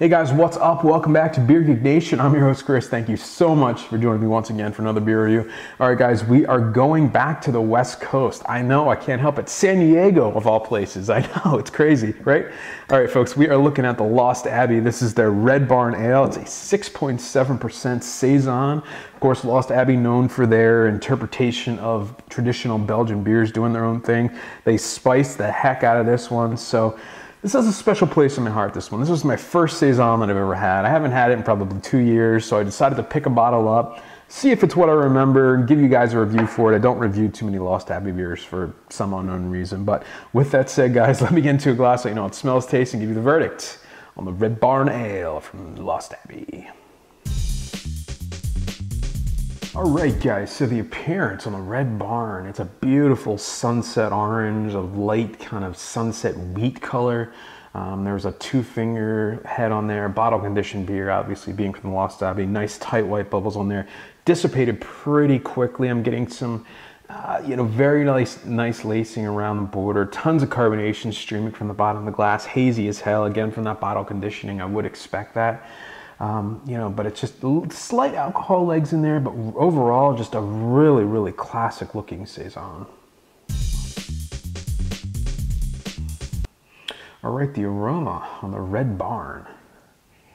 Hey guys, what's up? Welcome back to Beer Geek Nation. I'm your host, Chris. Thank you so much for joining me once again for another beer review. All right, guys, we are going back to the West Coast. I know, I can't help it. San Diego, of all places. I know, it's crazy, right? All right, folks, we are looking at the Lost Abbey. This is their Red Barn Ale. It's a 6.7% Saison. Of course, Lost Abbey known for their interpretation of traditional Belgian beers, doing their own thing. They spiced the heck out of this one, so this has a special place in my heart, this one. This was my first Saison that I've ever had. I haven't had it in probably 2 years, so I decided to pick a bottle up, see if it's what I remember, and give you guys a review for it. I don't review too many Lost Abbey beers for some unknown reason. But with that said, guys, let me get into a glass so you know it smells, tastes, and give you the verdict on the Red Barn Ale from Lost Abbey. All right, guys, so the appearance on the Red Barn, it's a beautiful sunset orange, a light kind of sunset wheat color. There's a 2-finger head on there, bottle conditioned beer, obviously being from the Lost Abbey. Nice tight white bubbles on there, dissipated pretty quickly. I'm getting some, very nice lacing around the border, tons of carbonation streaming from the bottom of the glass, hazy as hell, again from that bottle conditioning. I would expect that. But it's just slight alcohol legs in there, but overall just a really, really classic looking Saison. All right, the aroma on the Red Barn.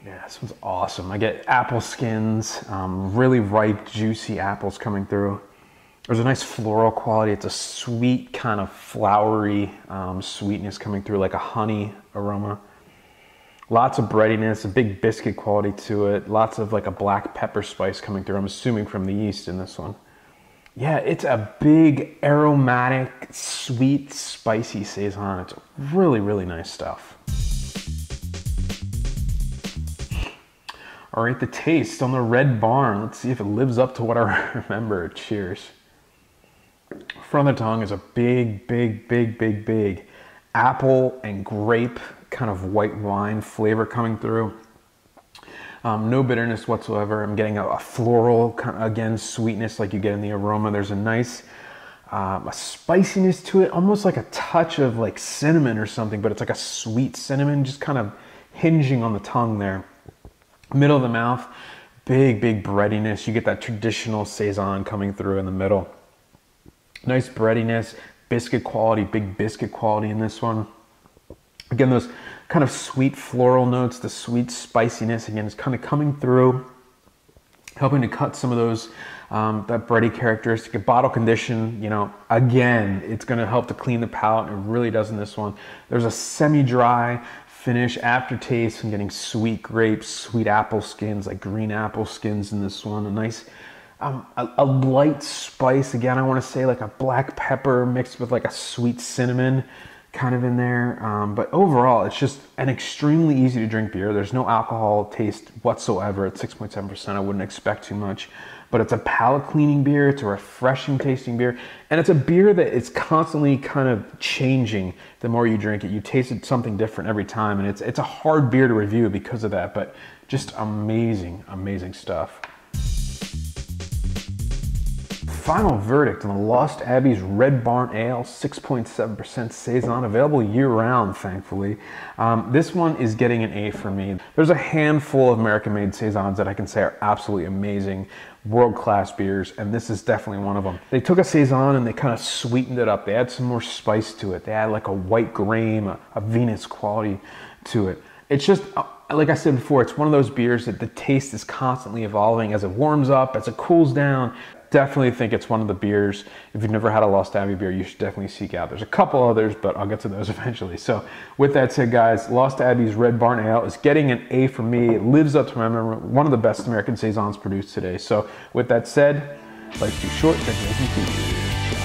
Yeah, this one's awesome. I get apple skins, really ripe, juicy apples coming through. There's a nice floral quality. It's a sweet kind of flowery sweetness coming through, like a honey aroma. Lots of breadiness, a big biscuit quality to it. Lots of like a black pepper spice coming through. I'm assuming from the yeast in this one. Yeah, it's a big aromatic, sweet, spicy Saison. It's really, really nice stuff. All right, the taste on the Red Barn. Let's see if it lives up to what I remember. Cheers. Front of the tongue is a big apple and grape kind of white wine flavor coming through. No bitterness whatsoever. I'm getting a floral, again, sweetness like you get in the aroma. There's a nice a spiciness to it, almost like a touch of like cinnamon or something, but it's like a sweet cinnamon, just kind of hinging on the tongue there. Middle of the mouth, big breadiness. You get that traditional Saison coming through in the middle. Nice breadiness, biscuit quality, big biscuit quality in this one. Again, those kind of sweet floral notes, the sweet spiciness, again, is kind of coming through, helping to cut some of those, that bready characteristic. A bottle condition, again, it's going to help to clean the palate, and it really does in this one. There's a semi-dry finish, aftertaste. I'm getting sweet grapes, sweet apple skins, like green apple skins in this one. A nice, a light spice, again, I want to say like a black pepper mixed with like a sweet cinnamon kind of in there, but overall it's just an extremely easy to drink beer. There's no alcohol taste whatsoever at 6.7%. I wouldn't expect too much, but it's a palate cleaning beer. It's a refreshing tasting beer, and it's a beer that is constantly kind of changing. The more you drink it, you taste it something different every time, and it's a hard beer to review because of that, but just amazing stuff. Final verdict on the Lost Abbey's Red Barn Ale, 6.7% Saison, available year-round, thankfully. This one is getting an A for me. There's a handful of American-made Saisons that I can say are absolutely amazing, world-class beers, and this is definitely one of them. They took a Saison and they kind of sweetened it up. They add some more spice to it. They add like a white grain, a Venus quality to it. It's just, like I said before, it's one of those beers that the taste is constantly evolving as it warms up, as it cools down. Definitely think it's one of the beers, if you've never had a Lost Abbey beer, you should definitely seek out. There's a couple others, but I'll get to those eventually. So with that said, guys, Lost Abbey's Red Barn Ale is getting an A for me. It lives up to my memory, one of the best American Saisons produced today. So with that said, life's too short, drink making too.